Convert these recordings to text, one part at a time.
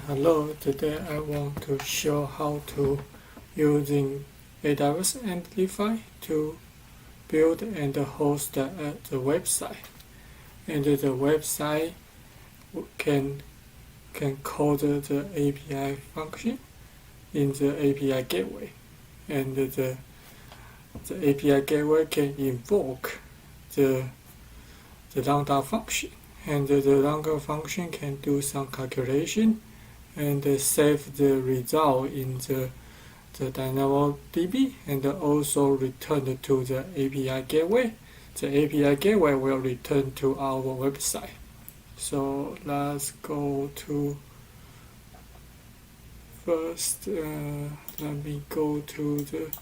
Hello, today I want to show how to using AWS Amplify to build and host the website. And the website can call the API function in the API gateway. And the API gateway can invoke the Lambda function. And the Lambda function can do some calculation and save the result in the DynamoDB and also return to the API gateway. The API gateway will return to our website. So let's go to first. Let me go to the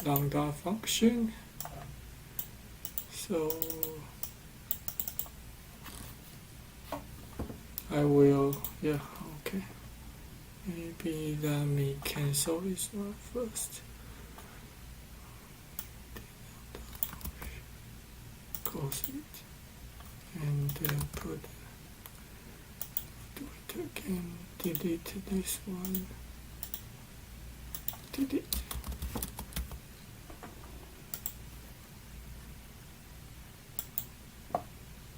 Lambda function. So I will, okay. Maybe let me cancel this one first. Close it. And then do it again. Delete this one. Delete.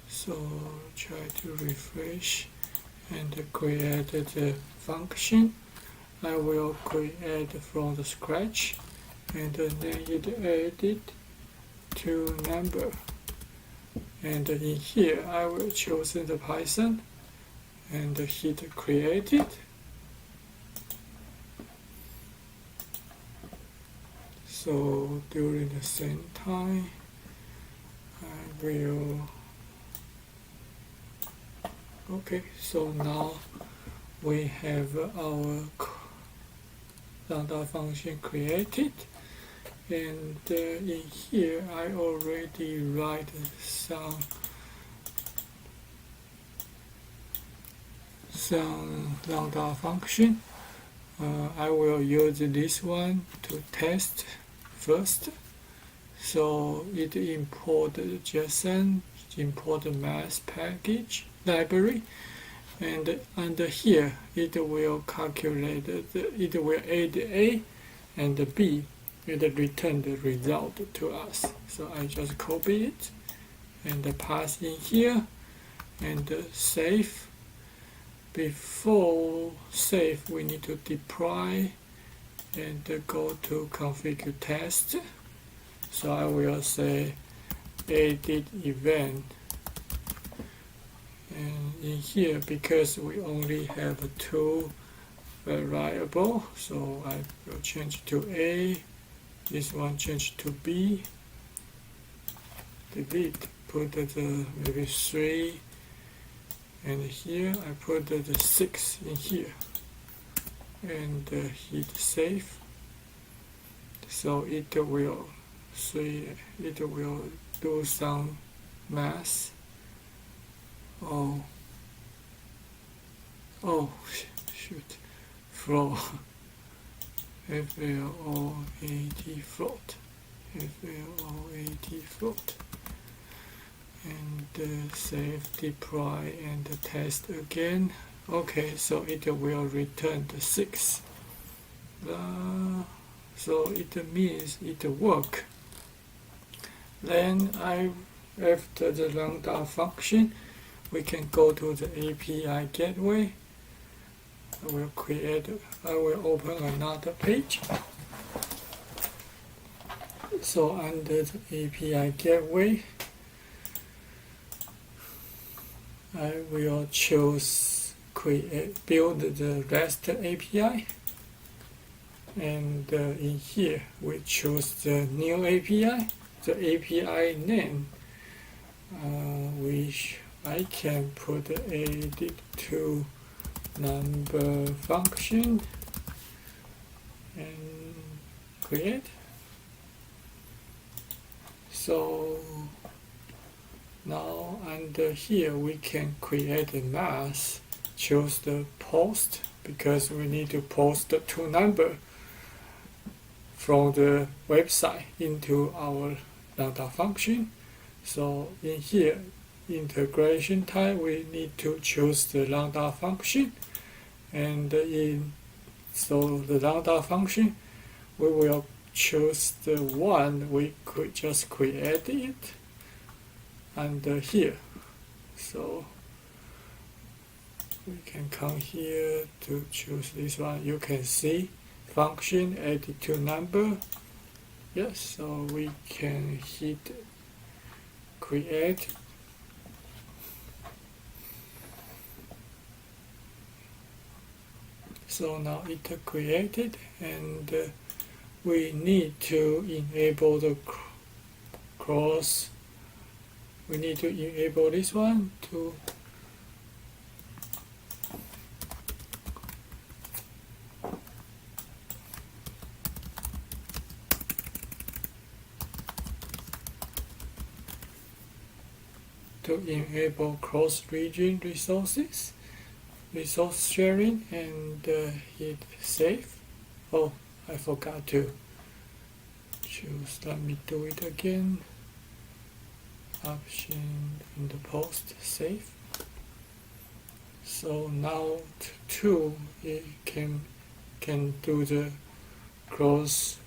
So try to refresh and create the function. I will create from the scratch and name it edit to number. And in here I will choose the Python and hit create it. So during the same time I will. Okay, so now we have our Lambda function created, and in here I already write some Lambda function. I will use this one to test first. So it import JSON, import math package library, and under here it will calculate it will add A and B and return the result to us. So I just copy it and pass in here and save. Before save we need to deploy and go to configure test. So I will say edit event. And in here, because we only have two variables, so I will change to A, this one change to B, delete, put the maybe 3, and here I put the 6 in here, and hit save. So it will do some math. Oh, shoot, float, float, float, float, and save, deploy, and test again. Okay, so it will return the 6. So it means it work. Then after the Lambda function, we can go to the API gateway. I will open another page. So under the API gateway, I will choose build the REST API. And in here, we choose the new API. The API name, which I can put edit to number function and create. So now under here we can create a math. Choose the post because we need to post the two numbers from the website into our Lambda function. So in here, integration type, we need to choose the Lambda function And so the Lambda function, we will choose the one we could just create it under here. So we can come here to choose this one. You can see function added to number. Yes, so we can hit create. So now it created, and we need to enable the cross. We need to enable this one to enable cross-region resource sharing, and hit save. Oh, I forgot to choose. Let me do it again. Option in the post, save. So now two, it can do the cross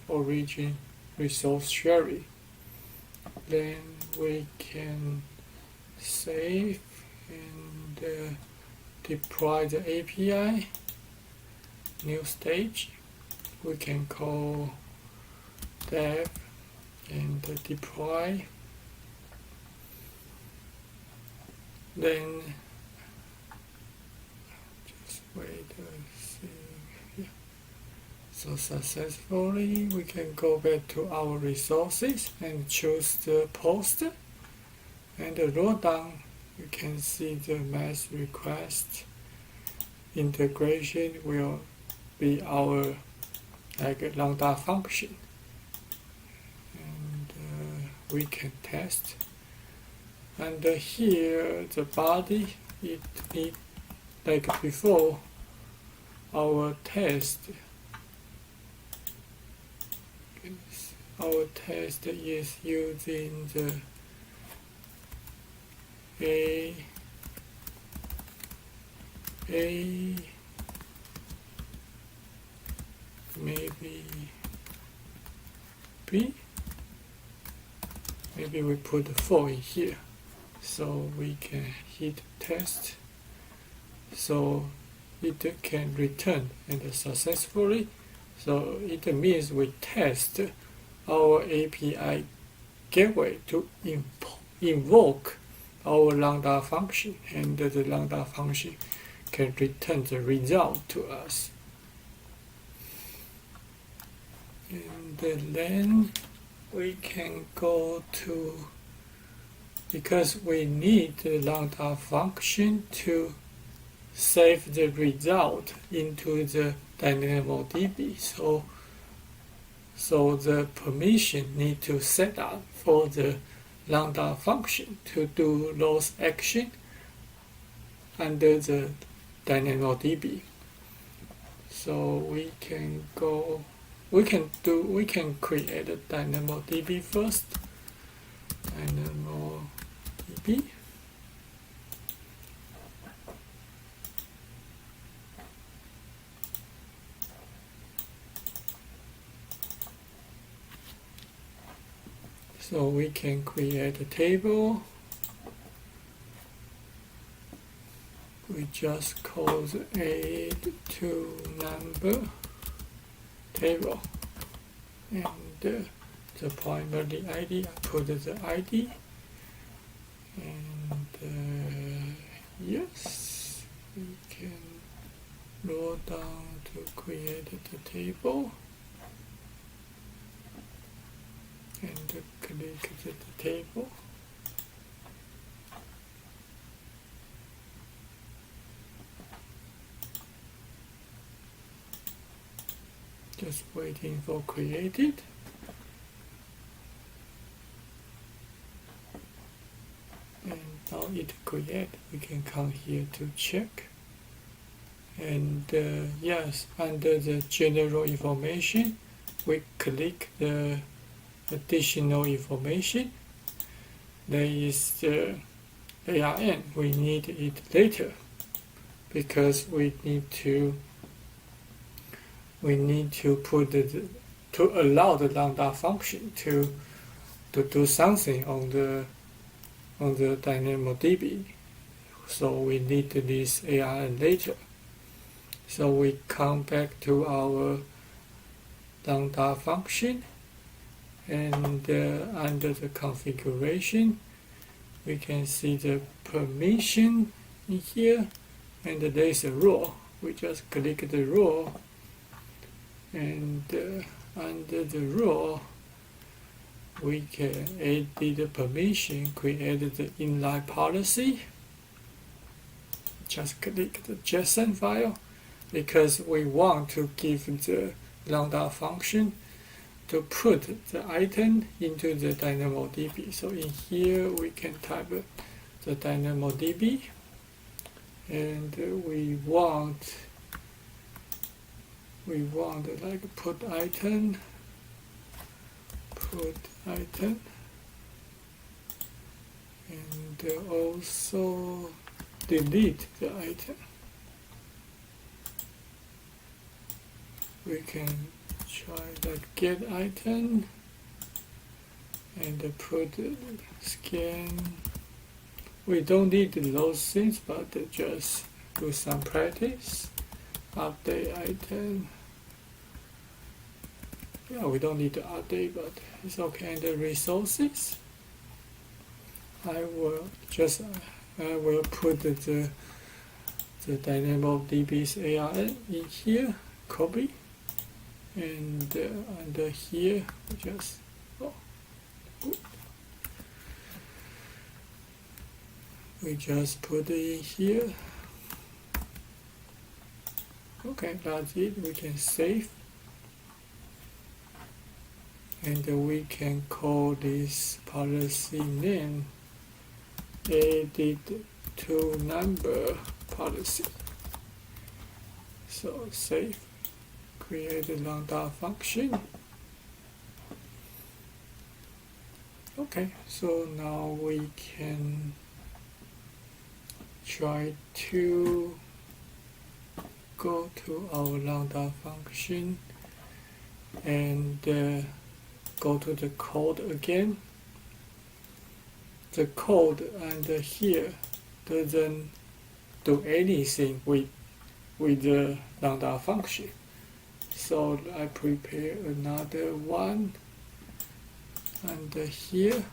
origin resource sharing. Then we can save and deploy the API. New stage. We can call dev and deploy. Then just wait and see. Yeah. So successfully, we can go back to our resources and choose the post, and roll down. You can see the mass request integration will be our Lambda function, and we can test. And here the body, it need, like before, our test. Our test is using the A maybe B. Maybe we put 4 in here, so we can hit test. So it can return and successfully. So it means we test our API gateway to invoke our Lambda function, and the Lambda function can return the result to us. And then we can go to, because we need the Lambda function to save the result into the DynamoDB. So the permission need to set up for the Lambda function to do those action under the DynamoDB. So we can create a DynamoDB first. DynamoDB. So we can create a table. We just call the add to number table, and the primary ID, I put the ID, and yes, we can roll down to create the table, and click the table. Just waiting for created. And now it create. We can come here to check. And yes, under the general information, we click the additional information. There is the ARN. We need it later. because we need to put to allow the Lambda function to do something on the DynamoDB. So we need this ARN later. So we come back to our Lambda function, and under the configuration, we can see the permission in here, and there's a role. We just click the role, and under the role, we can add the permission, create the inline policy. Just click the JSON file, because we want to give the Lambda function to put the item into the DynamoDB. So in here we can type the DynamoDB, and we want like put item, and also delete the item. We can try like get item and put scan. We don't need those things, but just do some practice. Update item. Yeah, we don't need to update, but it's okay. And the resources, I will put the DynamoDB's ARN in here, copy, and under here just we just put it in here. Okay, that's it. We can save, and we can call this policy name added to number policy. So save, create a Lambda function. Okay, so now we can try to go to our Lambda function and go to the code again. The code under here doesn't do anything with the Lambda function. So I prepare another one under here,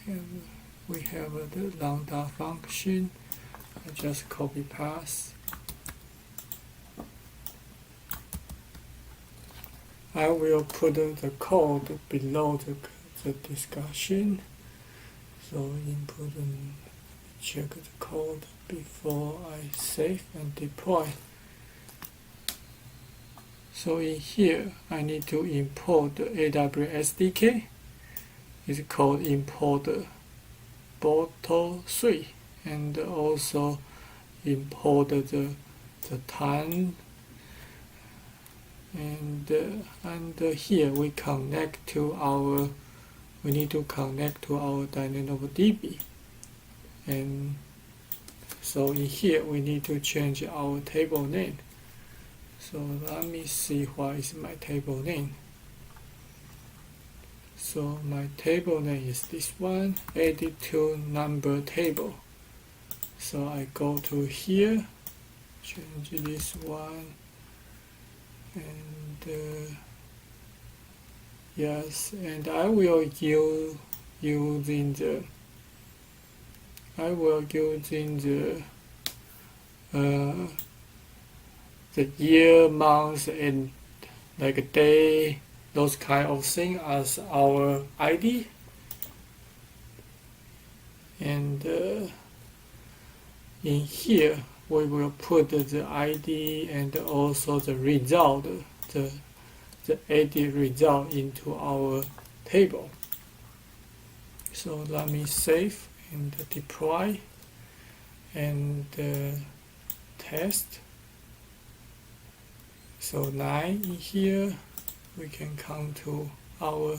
and we have the Lambda function. I just copy paste. I will put the code below the discussion. So input and check the code before I save and deploy. So in here, I need to import the AWS SDK. It's called import bottle 3, and also import the time. And under here, we need to connect to our DynamoDB. And so in here, we need to change our table name. So let me see what is my table name. So my table name is this one, added to number table. So I go to here, change this one, and yes, and I will using the year, month, and like a day, those kind of things as our ID. And in here, we will put the ID and also the result, the edit result into our table. So let me save and deploy and test. So 9 in here, we can come to our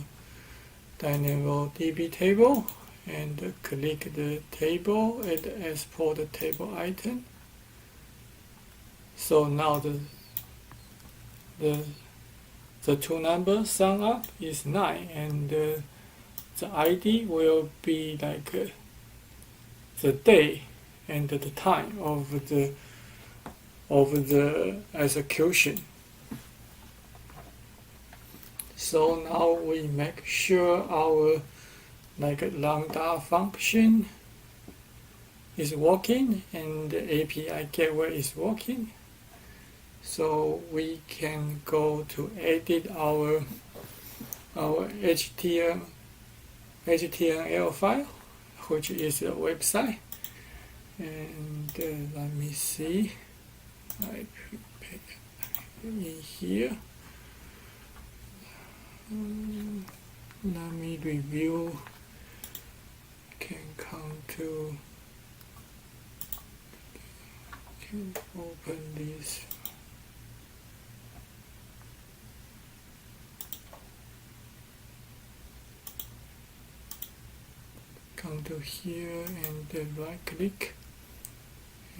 DynamoDB table and click the table and export the table item. So now the two numbers sum up is 9, and the ID will be like the day and the time of the execution. So now we make sure our Lambda function is working and the API gateway is working. So we can go to edit our HTML file, which is a website. And let me see. I prepare in here. Let me review. Can open this. Come to here and right click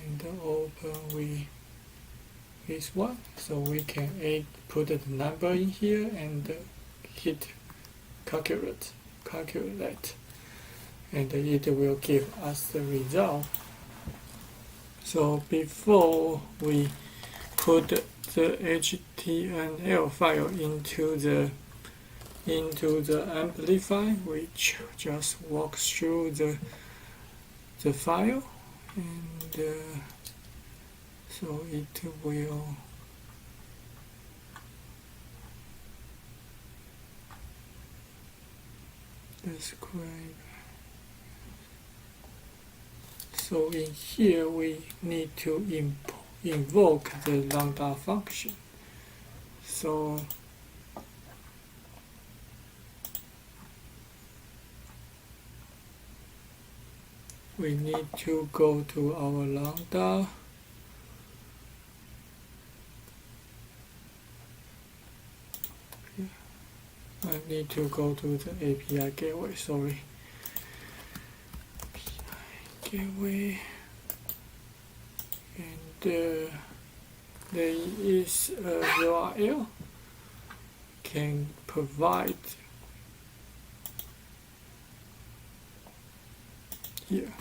and open with this one, so we can put the number in here and hit calculate, and it will give us the result. So before we put the HTML file into the Amplify, we just walk through the file, and so it will describe. So in here we need to invoke the Lambda function. So we need to go to our Lambda. I need to go to the API gateway, sorry. API gateway. And there is a URL can provide here.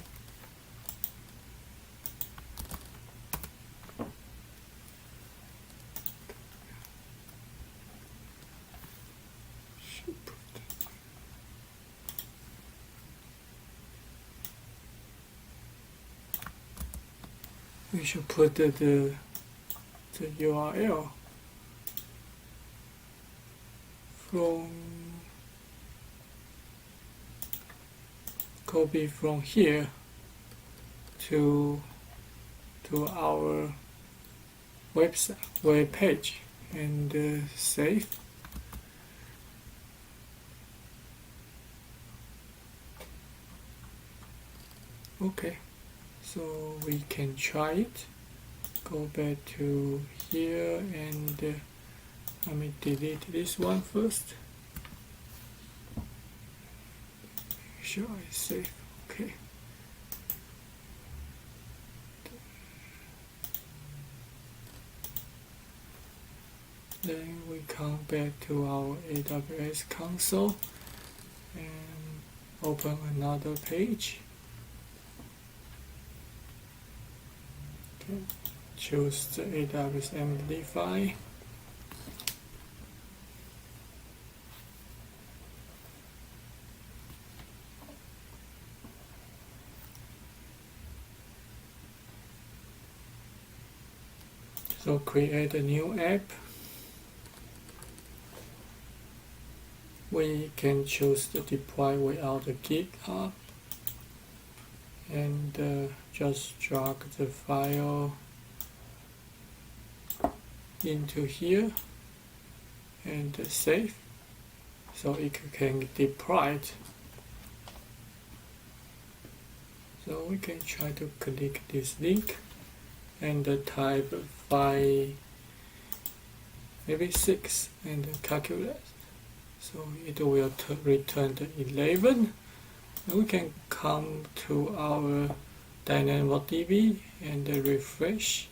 We should put the URL from copy from here to our website web page and save. Okay. So we can try it. Go back to here and let me delete this one first. Make sure I save. Okay. Then we come back to our AWS console and open another page. Choose the AWS Amplify. So create a new app. We can choose to deploy without a GitHub. And just drag the file into here and save, so it can deploy it. So we can try to click this link and type 5, maybe 6, and calculate. So it will return the 11. We can come to our DynamoDB and refresh.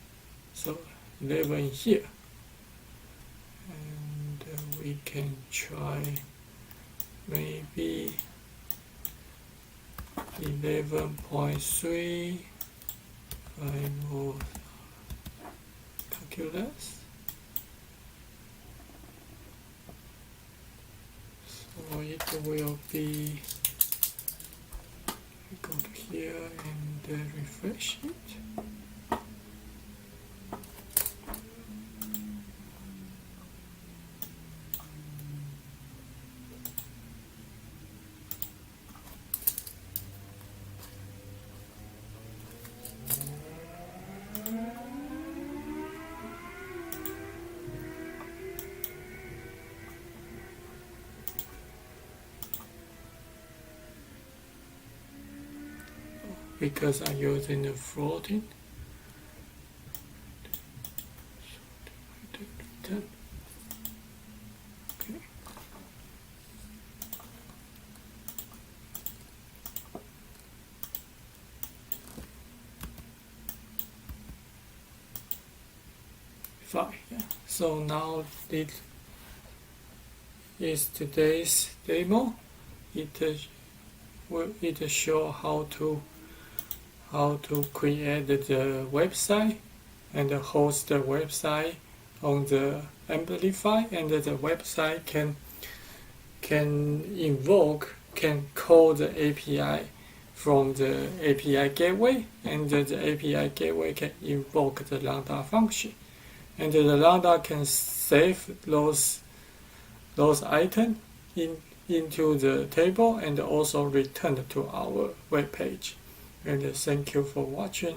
So 11 here, and we can try maybe 11.3. I will calculate. So it will be, go to here and refresh it. Because I'm using the floating. Okay. Fine. Yeah. So now it is today's demo. It show how to create the website and host the website on the Amplify, and the website can call the API from the API gateway, and the API gateway can invoke the Lambda function, and the Lambda can save those items into the table and also return to our web page. And thank you for watching.